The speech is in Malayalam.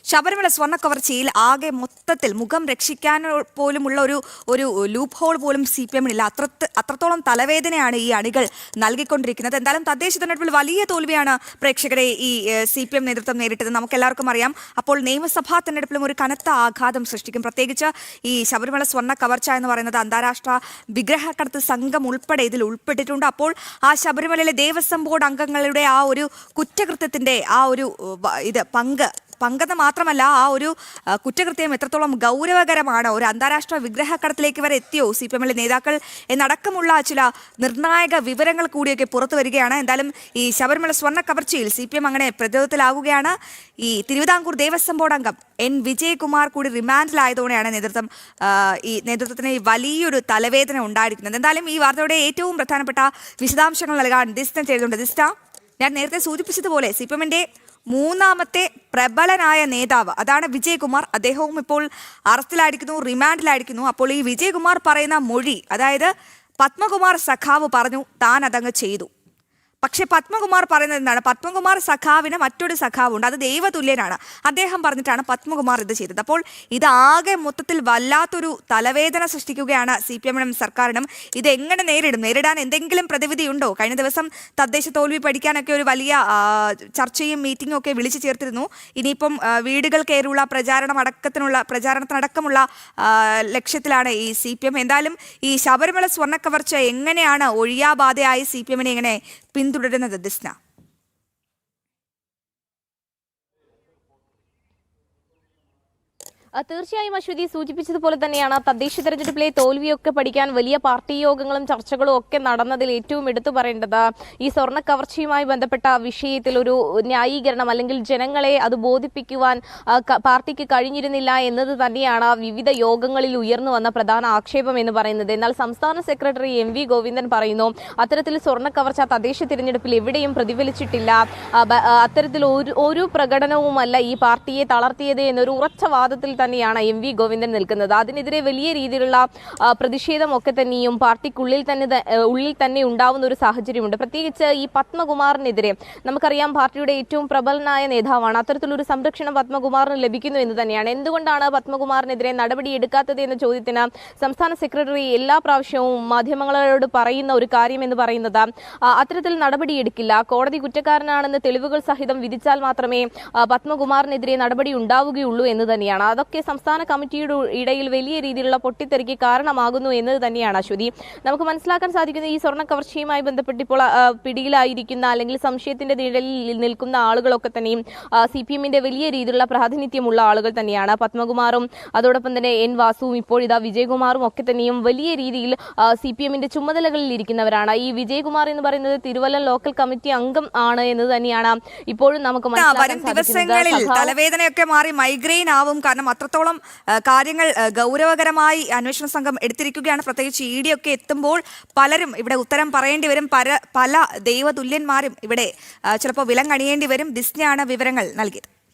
ശബരിമല സ്വർണ്ണ കവർച്ചയിൽ ആകെ മൊത്തത്തിൽ മുഖം രക്ഷിക്കാൻ പോലുമുള്ള ഒരു ലൂപ്പ് ഹോൾ പോലും CPM ഇല്ല. അത്രത്തോളം തലവേദനയാണ് ഈ അണികൾ നൽകിക്കൊണ്ടിരിക്കുന്നത്. എന്തായാലും തദ്ദേശ തെരഞ്ഞെടുപ്പിൽ വലിയ തോൽവിയാണ് പ്രേക്ഷകരെ ഈ CPM നേതൃത്വം നേരിട്ടത്, നമുക്കെല്ലാവർക്കും അറിയാം. അപ്പോൾ നിയമസഭാ തെരഞ്ഞെടുപ്പിലും ഒരു കനത്ത ആഘാതം സൃഷ്ടിക്കും. പ്രത്യേകിച്ച് ഈ ശബരിമല സ്വർണ്ണ കവർച്ച എന്ന് പറയുന്നത് അന്താരാഷ്ട്ര വിഗ്രഹക്കടത്ത് സംഘം ഉൾപ്പെടെ ഇതിൽ ഉൾപ്പെട്ടിട്ടുണ്ട്. അപ്പോൾ ആ ശബരിമലയിലെ ദേവസ്വം ബോർഡ് അംഗങ്ങളുടെ ആ ഒരു കുറ്റകൃത്യത്തിന്റെ ആ ഒരു പങ്കെന്ന് മാത്രമല്ല, ആ ഒരു കുറ്റകൃത്യം എത്രത്തോളം ഗൗരവകരമാണ്, ഒരു അന്താരാഷ്ട്ര വിഗ്രഹക്കടത്തിലേക്ക് വരെ എത്തിയോ CPM നേതാക്കൾ എന്നടക്കമുള്ള ചില നിർണായക വിവരങ്ങൾ കൂടിയൊക്കെ പുറത്തു വരികയാണ്. എന്തായാലും ഈ ശബരിമല സ്വർണ്ണ കവർച്ചയിൽ CPM അങ്ങനെ പ്രതിരോധത്തിലാവുകയാണ്. ഈ തിരുവിതാംകൂർ ദേവസ്വം ബോർഡ് അംഗം N. വിജയകുമാർ കൂടി റിമാൻഡിലായതോടെയാണ് നേതൃത്വത്തിന് വലിയൊരു തലവേദന ഉണ്ടായിരിക്കുന്നത്. എന്തായാലും ഈ വാർത്തയുടെ ഏറ്റവും പ്രധാനപ്പെട്ട വിശദാംശങ്ങൾ നൽകാൻ ദിസ്ന ചെയ്തുകൊണ്ട്. ദിസ്ന, ഞാൻ നേരത്തെ സൂചിപ്പിച്ചതുപോലെ CPM മൂന്നാമത്തെ പ്രബലനായ നേതാവ് അതാണ് വിജയകുമാർ. അദ്ദേഹവും ഇപ്പോൾ അറസ്റ്റിലായിരിക്കുന്നു, റിമാൻഡിലായിരിക്കുന്നു. അപ്പോൾ ഈ വിജയകുമാർ പറയുന്ന മൊഴി, അതായത് പത്മകുമാർ സഖാവ് പറഞ്ഞു താൻ അതങ്ങ് ചെയ്തു. പക്ഷെ പത്മകുമാർ പറയുന്നത് എന്താണ്? പത്മകുമാർ സഖാവിന് മറ്റൊരു സഖാവുണ്ട്, അത് ദൈവതുല്യനാണ്, അദ്ദേഹം പറഞ്ഞിട്ടാണ് പത്മകുമാർ ഇത് ചെയ്തത്. അപ്പോൾ ഇതാകെ മൊത്തത്തിൽ വല്ലാത്തൊരു തലവേദന സൃഷ്ടിക്കുകയാണ് CPM സർക്കാരിനും. ഇത് എങ്ങനെ നേരിടാൻ എന്തെങ്കിലും പ്രതിവിധിയുണ്ടോ? കഴിഞ്ഞ ദിവസം തദ്ദേശ തോൽവി പഠിക്കാനൊക്കെ ഒരു വലിയ ചർച്ചയും മീറ്റിംഗും ഒക്കെ വിളിച്ചു ചേർത്തിരുന്നു. ഇനിയിപ്പം വീടുകൾ കയറുള്ള പ്രചാരണത്തിനടക്കമുള്ള ലക്ഷ്യത്തിലാണ് ഈ CPM. എന്തായാലും ഈ ശബരിമല സ്വർണ്ണക്കവർച്ച എങ്ങനെയാണ് ഒഴിയാബാധയായി CPM എങ്ങനെ പിന്തുടരുന്നത് ദിസ്ന? തീർച്ചയായും അശ്വതി സൂചിപ്പിച്ചതുപോലെ തന്നെയാണ് തദ്ദേശ തെരഞ്ഞെടുപ്പിലെ തോൽവിയൊക്കെ പഠിക്കാൻ വലിയ പാർട്ടി യോഗങ്ങളും ചർച്ചകളും ഒക്കെ നടന്നതിൽ ഏറ്റവും എടുത്തു പറയേണ്ടത് ഈ സ്വർണ്ണ കവർച്ചയുമായി ബന്ധപ്പെട്ട വിഷയത്തിൽ ഒരു ന്യായീകരണം അല്ലെങ്കിൽ ജനങ്ങളെ അത് ബോധിപ്പിക്കുവാൻ പാർട്ടിക്ക് കഴിഞ്ഞിരുന്നില്ല എന്നത് തന്നെയാണ് വിവിധ യോഗങ്ങളിൽ ഉയർന്നു വന്ന പ്രധാന ആക്ഷേപം എന്ന് പറയുന്നത്. എന്നാൽ സംസ്ഥാന സെക്രട്ടറി MV ഗോവിന്ദൻ പറയുന്നു അത്തരത്തിൽ സ്വർണ്ണ കവർച്ച തദ്ദേശ തിരഞ്ഞെടുപ്പിൽ എവിടെയും പ്രതിഫലിച്ചിട്ടില്ല, അത്തരത്തിൽ ഒരു പ്രകടനവുമല്ല ഈ പാർട്ടിയെ തളർത്തിയത് എന്നൊരു ഉറച്ച വാദത്തിൽ തന്നെയാണ് MV ഗോവിന്ദൻ നിൽക്കുന്നത്. അതിനെതിരെ വലിയ രീതിയിലുള്ള പ്രതിഷേധമൊക്കെ തന്നെയും പാർട്ടിക്കുള്ളിൽ തന്നെ ഉണ്ടാവുന്ന ഒരു സാഹചര്യമുണ്ട്. പ്രത്യേകിച്ച് ഈ പത്മകുമാറിനെതിരെ നമുക്കറിയാം പാർട്ടിയുടെ ഏറ്റവും പ്രബലനായ നേതാവാണ്. അത്തരത്തിലൊരു സംരക്ഷണം പത്മകുമാറിന് ലഭിക്കുന്നു എന്ന് തന്നെയാണ്. എന്തുകൊണ്ടാണ് പത്മകുമാറിനെതിരെ നടപടി എടുക്കാത്തത് എന്ന ചോദ്യത്തിന് സംസ്ഥാന സെക്രട്ടറി എല്ലാ പ്രാവശ്യവും മാധ്യമങ്ങളോട് പറയുന്ന ഒരു കാര്യം എന്ന് പറയുന്നത് അത്തരത്തിൽ നടപടിയെടുക്കില്ല, കോടതി കുറ്റക്കാരനാണെന്ന് തെളിവുകൾ സഹിതം വിധിച്ചാൽ മാത്രമേ പത്മകുമാറിനെതിരെ നടപടി ഉണ്ടാവുകയുള്ളൂ എന്ന് തന്നെയാണ്. അതൊക്കെ സംസ്ഥാന കമ്മിറ്റിയുടെ ഇടയിൽ വലിയ രീതിയിലുള്ള പൊട്ടിത്തെറിക്ക് കാരണമാകുന്നു എന്നത് തന്നെയാണ് അശ്വതി. നമുക്ക് മനസ്സിലാക്കാൻ സാധിക്കുന്നത് ഈ സ്വർണ്ണ കവർച്ചയുമായി ബന്ധപ്പെട്ട് ഇപ്പോൾ പിടിയിലായിരിക്കുന്ന അല്ലെങ്കിൽ സംശയത്തിന്റെ നിഴലിൽ നിൽക്കുന്ന ആളുകളൊക്കെ തന്നെയും CPM വലിയ രീതിയിലുള്ള പ്രാതിനിധ്യമുള്ള ആളുകൾ തന്നെയാണ്. പത്മകുമാറും അതോടൊപ്പം തന്നെ N. വാസുവും ഇപ്പോൾ ഇതാ വിജയകുമാറും ഒക്കെ തന്നെയും വലിയ രീതിയിൽ CPM ചുമതലകളിൽ ഇരിക്കുന്നവരാണ്. ഈ വിജയകുമാർ എന്ന് പറയുന്നത് തിരുവല്ലം ലോക്കൽ കമ്മിറ്റി അംഗം ആണ് എന്ന് തന്നെയാണ് ഇപ്പോഴും നമുക്ക് മനസ്സിലാക്കാൻ സാധിക്കുന്നത്. തലവേദനയൊക്കെ മാറി മൈഗ്രെയിൻ ആവും, കാരണം അത്രത്തോളം കാര്യങ്ങൾ ഗൗരവകരമായി അന്വേഷണ സംഘം എടുത്തിരിക്കുകയാണ്. പ്രത്യേകിച്ച് ED ഒക്കെ എത്തുമ്പോൾ പലരും ഇവിടെ ഉത്തരം പറയേണ്ടി വരും, പല ദൈവതുല്യന്മാരും ഇവിടെ ചിലപ്പോൾ വിലങ്ങണിയേണ്ടി വരും. ദിസ്നയാണ് വിവരങ്ങൾ നൽകിയത്.